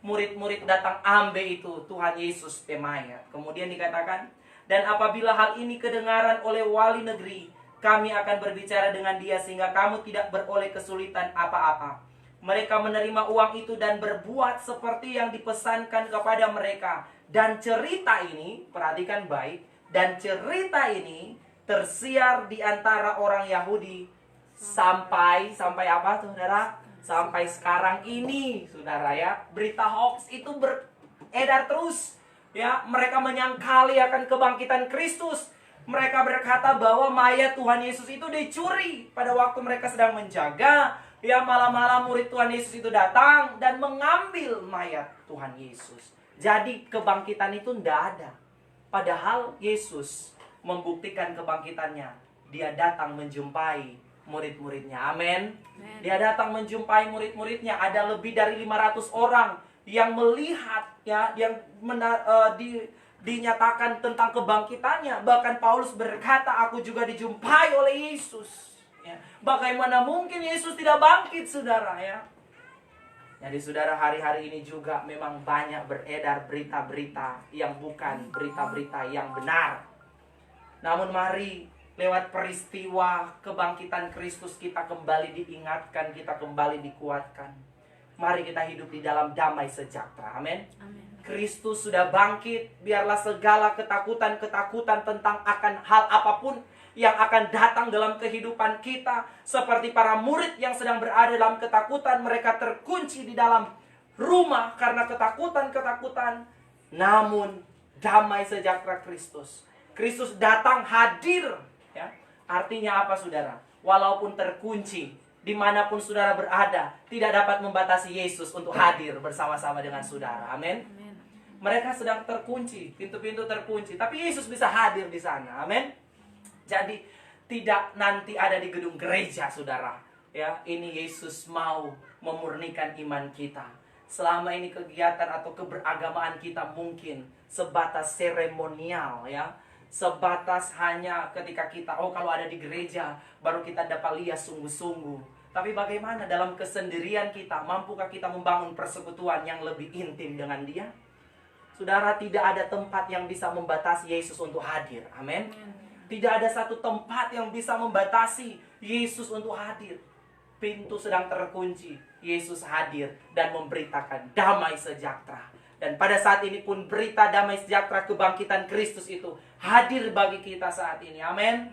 murid-murid datang ambil itu Tuhan Yesus pemayat. Kemudian dikatakan, dan apabila hal ini kedengaran oleh wali negeri, kami akan berbicara dengan dia sehingga kamu tidak beroleh kesulitan apa-apa. Mereka menerima uang itu dan berbuat seperti yang dipesankan kepada mereka. Dan cerita ini, perhatikan baik, dan cerita ini tersiar di antara orang Yahudi sampai apa, saudara? Sampai sekarang ini, saudara ya. Berita hoax itu beredar terus. Ya, mereka menyangkali akan kebangkitan Kristus. Mereka berkata bahwa mayat Tuhan Yesus itu dicuri pada waktu mereka sedang menjaga. Ya, malam-malam murid Tuhan Yesus itu datang dan mengambil mayat Tuhan Yesus. Jadi kebangkitan itu tidak ada. Padahal Yesus membuktikan kebangkitannya. Dia datang menjumpai murid-muridnya. Amin. Dia datang menjumpai murid-muridnya. Ada lebih dari 500 orang yang melihat, ya, yang dinyatakan tentang kebangkitannya. Bahkan Paulus berkata, aku juga dijumpai oleh Yesus. Ya. Bagaimana mungkin Yesus tidak bangkit, saudara ya? Jadi saudara, hari-hari ini juga memang banyak beredar berita-berita yang bukan berita-berita yang benar. Namun mari lewat peristiwa kebangkitan Kristus kita kembali diingatkan, kita kembali dikuatkan. Mari kita hidup di dalam damai sejahtera. Amin. Kristus sudah bangkit. Biarlah segala ketakutan-ketakutan tentang akan hal apapun yang akan datang dalam kehidupan kita, seperti para murid yang sedang berada dalam ketakutan, mereka terkunci di dalam rumah karena ketakutan-ketakutan. Namun damai sejahtera Kristus datang hadir, ya. Artinya apa, saudara? Walaupun terkunci, dimanapun saudara berada, tidak dapat membatasi Yesus untuk hadir bersama-sama dengan saudara. Amin. Mereka sedang terkunci, pintu-pintu terkunci, tapi Yesus bisa hadir di sana. Amin. Jadi tidak nanti ada di gedung gereja, saudara. Ya, ini Yesus mau memurnikan iman kita. Selama ini kegiatan atau keberagamaan kita mungkin sebatas seremonial, ya. Sebatas hanya ketika kita, kalau ada di gereja baru kita dapat lihat sungguh-sungguh. Tapi bagaimana dalam kesendirian kita? Mampukah kita membangun persekutuan yang lebih intim dengan dia? Saudara, tidak ada tempat yang bisa membatasi Yesus untuk hadir. Amin. Tidak ada satu tempat yang bisa membatasi Yesus untuk hadir. Pintu sedang terkunci, Yesus hadir dan memberitakan damai sejahtera. Dan pada saat ini pun berita damai sejahtera kebangkitan Kristus itu hadir bagi kita saat ini. Amin.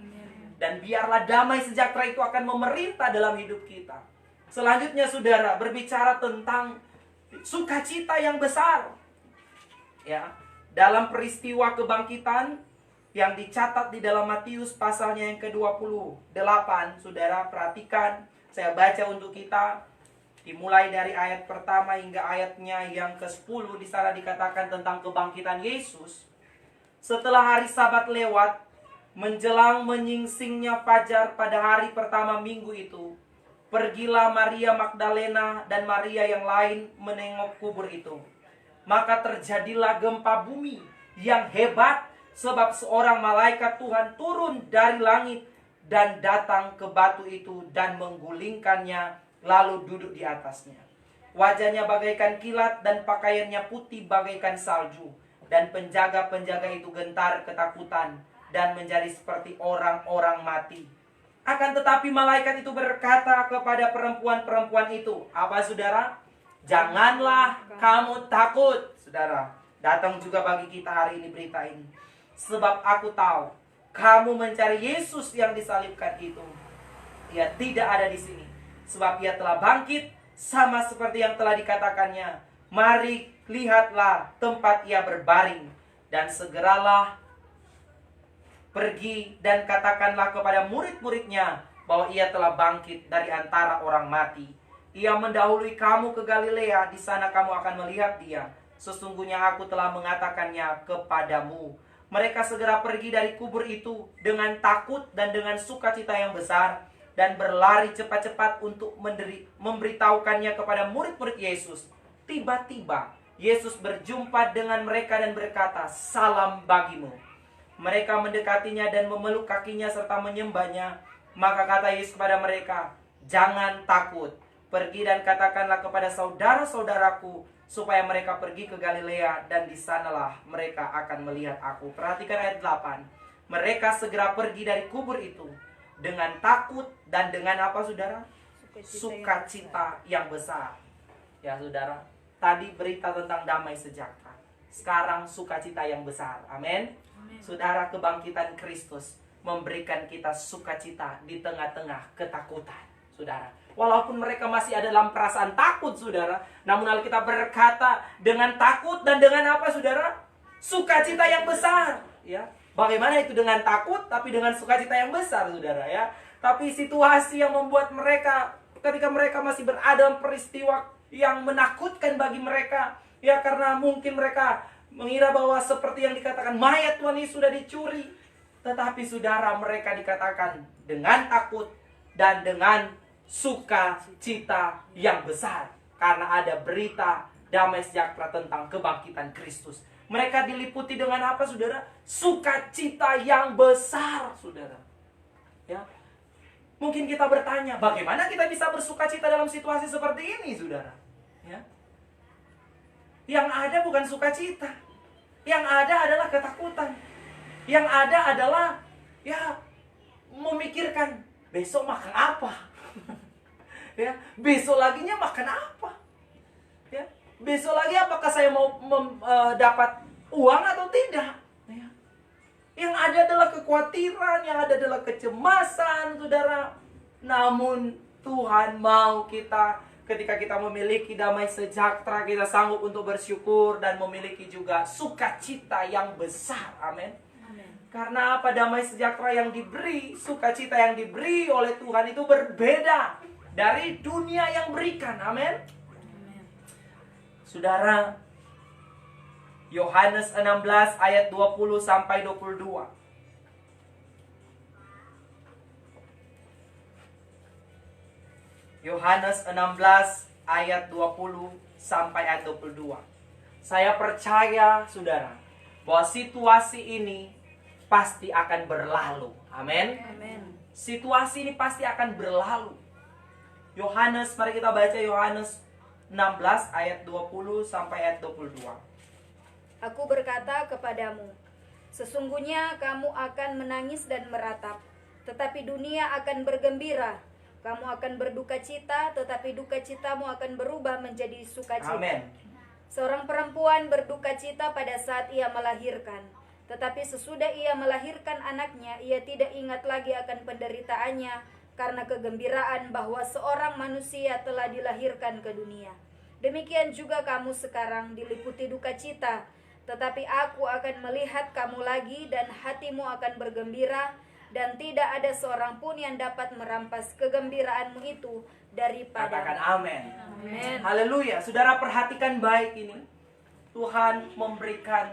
Dan biarlah damai sejahtera itu akan memerintah dalam hidup kita. Selanjutnya, saudara, berbicara tentang sukacita yang besar. Ya, dalam peristiwa kebangkitan yang dicatat di dalam Matius pasalnya yang ke-28, saudara perhatikan, saya baca untuk kita. Dimulai dari ayat pertama hingga ayatnya yang ke-10, di sana dikatakan tentang kebangkitan Yesus. Setelah hari Sabat lewat, menjelang menyingsingnya fajar pada hari pertama minggu itu, pergilah Maria Magdalena dan Maria yang lain menengok kubur itu. Maka terjadilah gempa bumi yang hebat, sebab seorang malaikat Tuhan turun dari langit dan datang ke batu itu dan menggulingkannya, lalu duduk di atasnya. Wajahnya bagaikan kilat dan pakaiannya putih bagaikan salju. Dan penjaga-penjaga itu gentar ketakutan dan menjadi seperti orang-orang mati. Akan tetapi malaikat itu berkata kepada perempuan-perempuan itu, apa, saudara? Janganlah kamu takut, saudara. Datang juga bagi kita hari ini berita ini. Sebab aku tahu kamu mencari Yesus yang disalibkan itu. Dia tidak ada di sini. sebab ia telah bangkit sama seperti yang telah dikatakannya. Mari lihatlah tempat ia berbaring, dan segeralah pergi dan katakanlah kepada murid-muridnya bahwa ia telah bangkit dari antara orang mati. Ia mendahului kamu ke Galilea, di sana kamu akan melihat dia. Sesungguhnya aku telah mengatakannya kepadamu. Mereka segera pergi dari kubur itu dengan takut dan dengan sukacita yang besar, dan berlari cepat-cepat untuk memberitahukannya kepada murid-murid Yesus. Tiba-tiba Yesus berjumpa dengan mereka dan berkata, "Salam bagimu." Mereka mendekatinya dan memeluk kakinya serta menyembahnya. Maka kata Yesus kepada mereka, "Jangan takut. Pergi dan katakanlah kepada saudara-saudaraku supaya mereka pergi ke Galilea, dan di sanalah mereka akan melihat aku." Perhatikan ayat 8. Mereka segera pergi dari kubur itu dengan takut dan dengan apa, saudara? Sukacita yang besar. Ya, saudara. Tadi berita tentang damai sejahtera. Sekarang sukacita yang besar. Amin. Saudara, kebangkitan Kristus memberikan kita sukacita di tengah-tengah ketakutan, saudara. Walaupun mereka masih ada dalam perasaan takut, saudara, namun Alkitab berkata dengan takut dan dengan apa, saudara? Sukacita yang besar, ya. Bagaimana itu dengan takut tapi dengan sukacita yang besar, saudara, ya. Tapi situasi yang membuat mereka, ketika mereka masih berada dalam peristiwa yang menakutkan bagi mereka, ya, karena mungkin mereka mengira bahwa seperti yang dikatakan mayat Tuhan Yesus sudah dicuri. Tetapi saudara, mereka dikatakan dengan takut dan dengan sukacita yang besar, karena ada berita damai sejahtera tentang kebangkitan Kristus. Mereka diliputi dengan apa, saudara? Sukacita yang besar, saudara. Ya. Mungkin kita bertanya, bagaimana kita bisa bersukacita dalam situasi seperti ini, saudara? Ya. Yang ada bukan sukacita. Yang ada adalah ketakutan. Yang ada adalah, ya, memikirkan besok makan apa. Ya, besok laginya makan apa. Ya, besok lagi apakah saya mau dapat uang atau tidak. Ya. Yang ada adalah kekhawatiran, yang ada adalah kecemasan, saudara. Namun Tuhan mau kita, ketika kita memiliki damai sejahtera, kita sanggup untuk bersyukur dan memiliki juga sukacita yang besar. Amin. Karena apa? Damai sejahtera yang diberi, sukacita yang diberi oleh Tuhan itu berbeda dari dunia yang berikan. Amin. Saudara, Yohanes 16 ayat 20 sampai 22. Yohanes 16 ayat 20 sampai ayat 22. Saya percaya, saudara, bahwa situasi ini pasti akan berlalu. Amin. Situasi ini pasti akan berlalu. Yohanes, mari kita baca Yohanes 16 ayat 20 sampai ayat 22. Aku berkata kepadamu, sesungguhnya kamu akan menangis dan meratap, tetapi dunia akan bergembira. Kamu akan berduka cita, tetapi duka citamu akan berubah menjadi sukacita. Amin. Seorang perempuan berduka cita pada saat ia melahirkan, tetapi sesudah ia melahirkan anaknya, ia tidak ingat lagi akan penderitaannya, karena kegembiraan bahwa seorang manusia telah dilahirkan ke dunia. Demikian juga kamu sekarang diliputi duka cita, tetapi aku akan melihat kamu lagi dan hatimu akan bergembira, dan tidak ada seorang pun yang dapat merampas kegembiraanmu itu daripada. Katakan amin. Amin. Haleluya. Saudara, perhatikan baik ini. Tuhan memberikan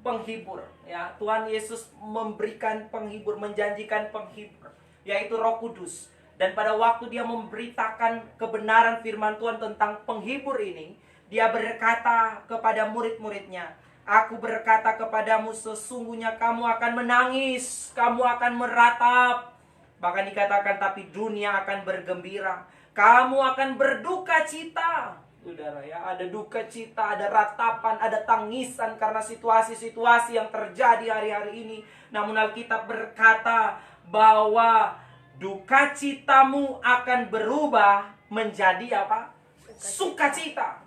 penghibur, ya. Tuhan Yesus memberikan penghibur, menjanjikan penghibur, yaitu Roh Kudus. Dan pada waktu dia memberitakan kebenaran firman Tuhan tentang penghibur ini, dia berkata kepada murid-muridnya, "Aku berkata kepadamu, sesungguhnya kamu akan menangis, kamu akan meratap." Bahkan dikatakan, tapi dunia akan bergembira. Kamu akan berduka cita. Saudara, ya, ada duka cita, ada ratapan, ada tangisan karena situasi-situasi yang terjadi hari-hari ini. Namun Alkitab berkata bahwa duka citamu akan berubah menjadi apa? Sukacita.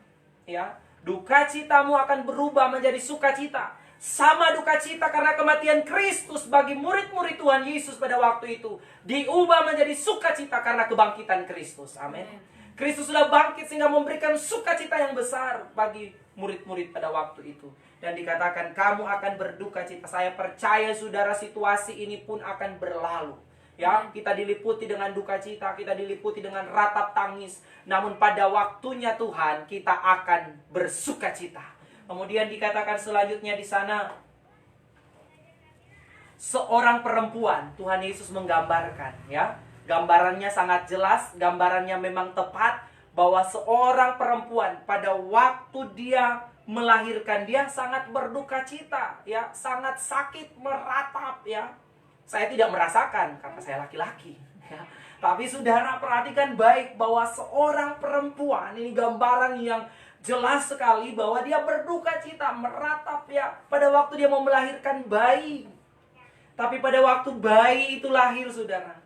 Ya. Duka citamu akan berubah menjadi sukacita. sama duka cita karena kematian Kristus bagi murid-murid Tuhan Yesus pada waktu itu diubah menjadi sukacita karena kebangkitan Kristus. Amin. Kristus sudah bangkit sehingga memberikan sukacita yang besar bagi murid-murid pada waktu itu. Dan dikatakan kamu akan berduka cita. Saya percaya saudara, situasi ini pun akan berlalu. Ya, kita diliputi dengan duka cita, kita diliputi dengan ratap tangis. Namun pada waktunya Tuhan, kita akan bersuka cita. Kemudian dikatakan selanjutnya di sana, seorang perempuan, Tuhan Yesus menggambarkan, ya. Gambarannya sangat jelas, gambarannya memang tepat bahwa seorang perempuan pada waktu dia melahirkan, dia sangat berduka cita, ya, sangat sakit, meratap, ya. Saya tidak merasakan karena saya laki-laki, ya. Tapi saudara perhatikan baik bahwa seorang perempuan, ini gambaran yang jelas sekali bahwa dia berduka cita, meratap, ya, pada waktu dia mau melahirkan bayi. Tapi pada waktu bayi itu lahir, saudara,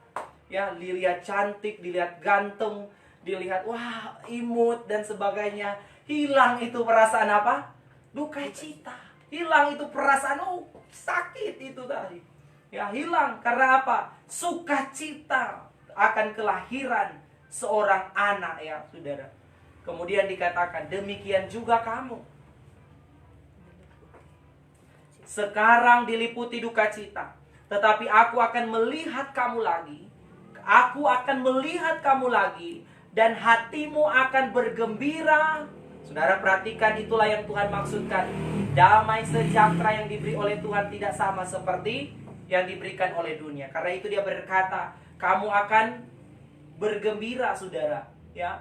ya, dilihat cantik, dilihat ganteng, dilihat wah imut dan sebagainya, hilang itu perasaan apa? Duka cita. Hilang itu perasaan sakit itu tadi. Ya, hilang karena apa? Sukacita akan kelahiran seorang anak, ya, saudara. Kemudian dikatakan demikian juga kamu. Sekarang diliputi duka cita, tetapi aku akan melihat kamu lagi. Aku akan melihat kamu lagi dan hatimu akan bergembira. Saudara perhatikan, itulah yang Tuhan maksudkan. Damai sejahtera yang diberi oleh Tuhan tidak sama seperti yang diberikan oleh dunia. Karena itu dia berkata, kamu akan bergembira, saudara, ya.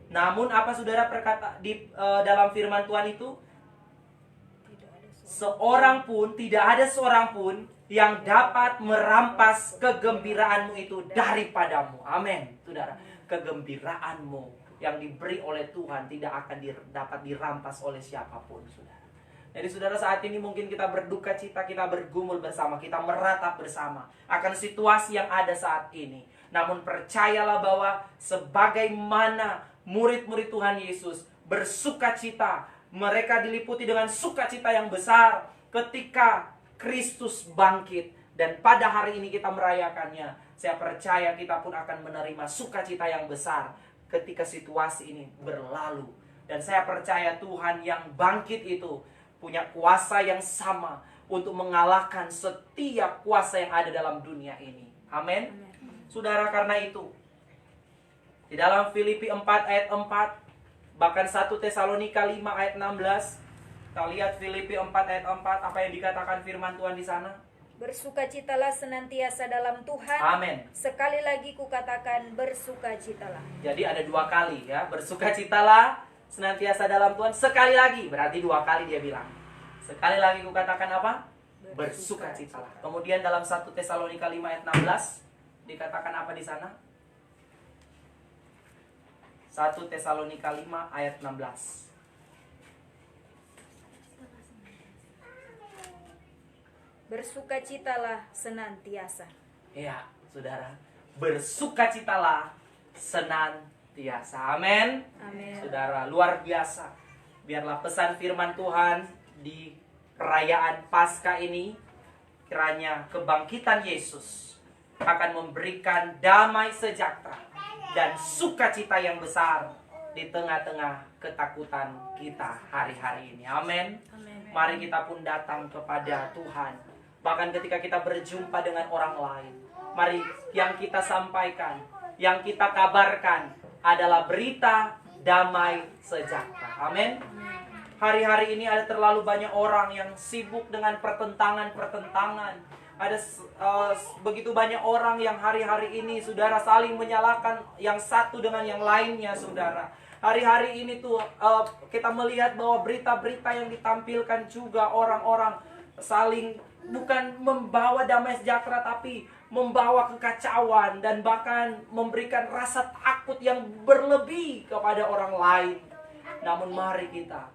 Namun apa saudara perkata di dalam firman Tuhan itu? Tidak ada seorang pun yang dapat merampas kegembiraanmu itu daripadamu. Amin, saudara. Kegembiraanmu yang diberi oleh Tuhan tidak akan dapat dirampas oleh siapapun, saudara. Jadi saudara, saat ini mungkin kita berduka cita, kita bergumul bersama, kita meratap bersama akan situasi yang ada saat ini. Namun percayalah bahwa sebagaimana murid-murid Tuhan Yesus bersuka cita, mereka diliputi dengan sukacita yang besar ketika Kristus bangkit. Dan pada hari ini kita merayakannya. Saya percaya kita pun akan menerima sukacita yang besar ketika situasi ini berlalu. Dan saya percaya Tuhan yang bangkit itu punya kuasa yang sama untuk mengalahkan setiap kuasa yang ada dalam dunia ini. Amin. Saudara, karena itu di dalam Filipi 4 ayat 4, bahkan 1 Tesalonika 5 ayat 16, kita lihat Filipi 4 ayat 4, apa yang dikatakan firman Tuhan di sana? Bersukacitalah senantiasa dalam Tuhan. Amin. Sekali lagi kukatakan bersukacitalah. Jadi ada dua kali, ya, bersukacitalah senantiasa dalam Tuhan. Sekali lagi, berarti dua kali dia bilang. Sekali lagi kukatakan apa? Bersukacitalah. Kemudian dalam 1 Tesalonika 5 ayat 16 dikatakan apa di sana? 1 Tesalonika 5 ayat 16. Bersukacitalah senantiasa. Ya, saudara, bersukacitalah senantiasa. Amin. Amin. Saudara, luar biasa. Biarlah pesan firman Tuhan di perayaan Paskah ini, kiranya kebangkitan Yesus akan memberikan damai sejahtera dan sukacita yang besar di tengah-tengah ketakutan kita hari-hari ini. Amin. Mari kita pun datang kepada Tuhan. Bahkan ketika kita berjumpa dengan orang lain, mari yang kita sampaikan, yang kita kabarkan adalah berita damai sejahtera. Amin. Hari-hari ini ada terlalu banyak orang yang sibuk dengan pertentangan-pertentangan. Ada begitu banyak orang yang hari-hari ini, saudara, saling menyalahkan yang satu dengan yang lainnya, saudara. Hari-hari ini tuh kita melihat bahwa berita-berita yang ditampilkan juga orang-orang saling bukan membawa damai sejahtera, tapi membawa kekacauan dan bahkan memberikan rasa takut yang berlebih kepada orang lain. Namun mari kita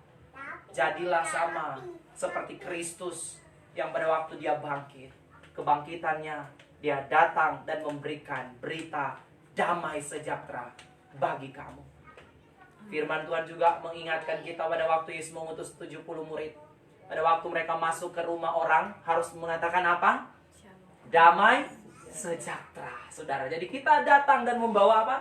jadilah sama seperti Kristus yang pada waktu dia bangkit, kebangkitannya dia datang dan memberikan berita damai sejahtera bagi kamu. Firman Tuhan juga mengingatkan kita pada waktu Yesus mengutus 70 murid. Pada waktu mereka masuk ke rumah orang, harus mengatakan apa? Damai sejahtera, saudara. Jadi kita datang dan membawa apa?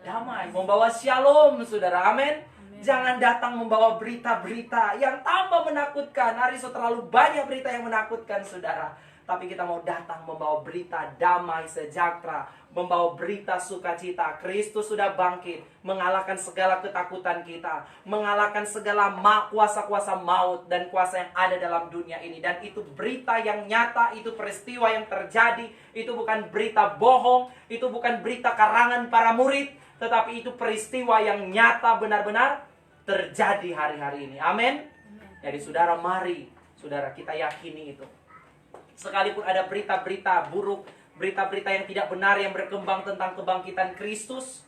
Damai, membawa shalom, saudara. Amin. Jangan datang membawa berita-berita yang tambah menakutkan. Hari ini terlalu banyak berita yang menakutkan, saudara. Tapi kita mau datang membawa berita damai sejahtera, membawa berita sukacita. Kristus sudah bangkit, mengalahkan segala ketakutan kita, mengalahkan segala kuasa-kuasa maut dan kuasa yang ada dalam dunia ini. Dan itu berita yang nyata, itu peristiwa yang terjadi. Itu bukan berita bohong, itu bukan berita karangan para murid, tetapi itu peristiwa yang nyata benar-benar terjadi hari-hari ini. Amin. Jadi saudara, mari saudara kita yakini itu. Sekalipun ada berita-berita buruk, berita-berita yang tidak benar yang berkembang tentang kebangkitan Kristus,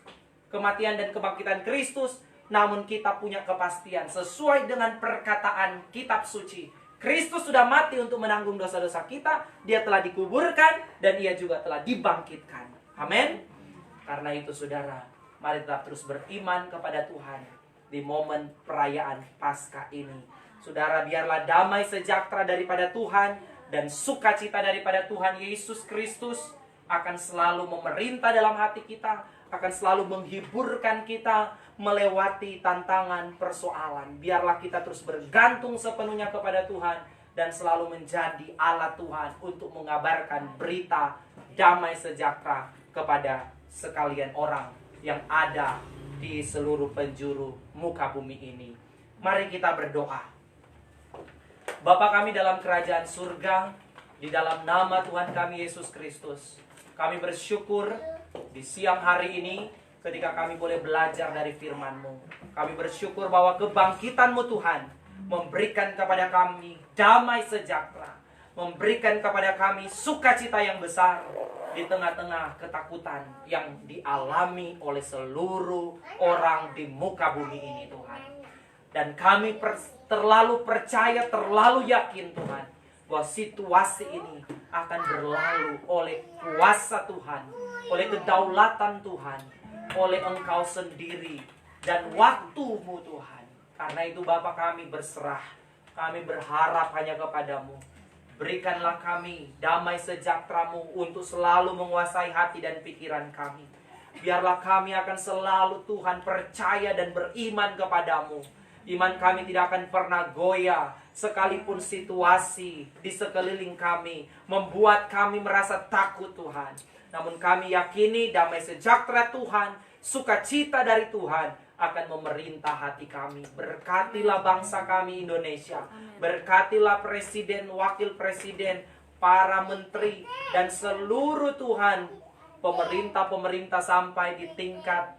kematian dan kebangkitan Kristus, namun kita punya kepastian sesuai dengan perkataan kitab suci. Kristus sudah mati untuk menanggung dosa-dosa kita, dia telah dikuburkan dan ia juga telah dibangkitkan. Amin. Karena itu saudara, mari tetap terus beriman kepada Tuhan di momen perayaan Paskah ini. Saudara, biarlah damai sejahtera daripada Tuhan dan sukacita daripada Tuhan Yesus Kristus akan selalu memerintah dalam hati kita, akan selalu menghiburkan kita melewati tantangan persoalan. Biarlah kita terus bergantung sepenuhnya kepada Tuhan dan selalu menjadi alat Tuhan untuk mengabarkan berita damai sejahtera kepada sekalian orang yang ada di seluruh penjuru muka bumi ini. Mari kita berdoa. Bapa kami dalam kerajaan surga, di dalam nama Tuhan kami Yesus Kristus, kami bersyukur di siang hari ini ketika kami boleh belajar dari firman-Mu. Kami bersyukur bahwa kebangkitan-Mu Tuhan memberikan kepada kami damai sejahtera, memberikan kepada kami sukacita yang besar di tengah-tengah ketakutan yang dialami oleh seluruh orang di muka bumi ini Tuhan. Dan kami terlalu percaya, terlalu yakin Tuhan, bahwa situasi ini akan berlalu oleh kuasa Tuhan, oleh kedaulatan Tuhan, oleh Engkau sendiri, dan waktu-Mu Tuhan. Karena itu Bapa kami berserah, kami berharap hanya kepadamu. Berikanlah kami damai sejahtera-Mu untuk selalu menguasai hati dan pikiran kami. Biarlah kami akan selalu Tuhan percaya dan beriman kepadamu. Iman kami tidak akan pernah goyah sekalipun situasi di sekeliling kami membuat kami merasa takut Tuhan. Namun kami yakini damai sejahtera Tuhan, sukacita dari Tuhan akan memerintah hati kami. Berkatilah bangsa kami Indonesia. Berkatilah presiden, wakil presiden, para menteri, dan seluruh Tuhan pemerintah-pemerintah sampai di tingkat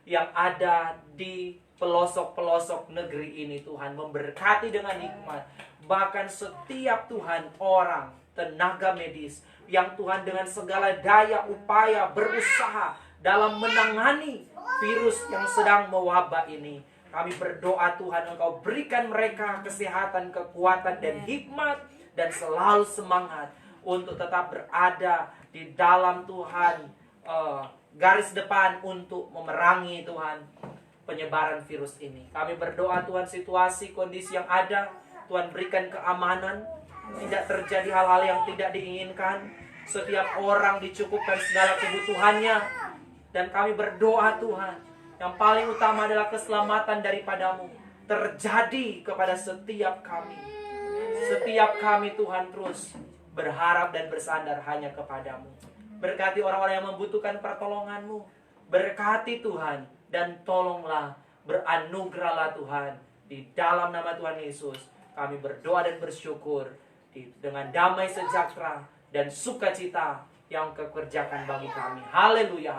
yang ada di pelosok-pelosok negeri ini. Tuhan memberkati dengan hikmat. Bahkan setiap Tuhan orang, tenaga medis yang Tuhan dengan segala daya upaya berusaha dalam menangani virus yang sedang mewabah ini. Kami berdoa Tuhan, Engkau berikan mereka kesehatan, kekuatan, dan hikmat, dan selalu semangat untuk tetap berada di dalam Tuhan garis depan untuk memerangi Tuhan penyebaran virus ini. Kami berdoa Tuhan, situasi, kondisi yang ada, Tuhan berikan keamanan, tidak terjadi hal-hal yang tidak diinginkan, setiap orang dicukupkan segala kebutuhannya. Dan kami berdoa Tuhan, yang paling utama adalah keselamatan daripadamu terjadi kepada setiap kami. Setiap kami Tuhan terus berharap dan bersandar hanya kepadamu. Berkati orang-orang yang membutuhkan pertolongan-Mu. Berkati Tuhan, dan tolonglah, beranugerahlah Tuhan. Di dalam nama Tuhan Yesus kami berdoa dan bersyukur dengan damai sejahtera dan sukacita yang Kau kerjakan bagi kami. Haleluya.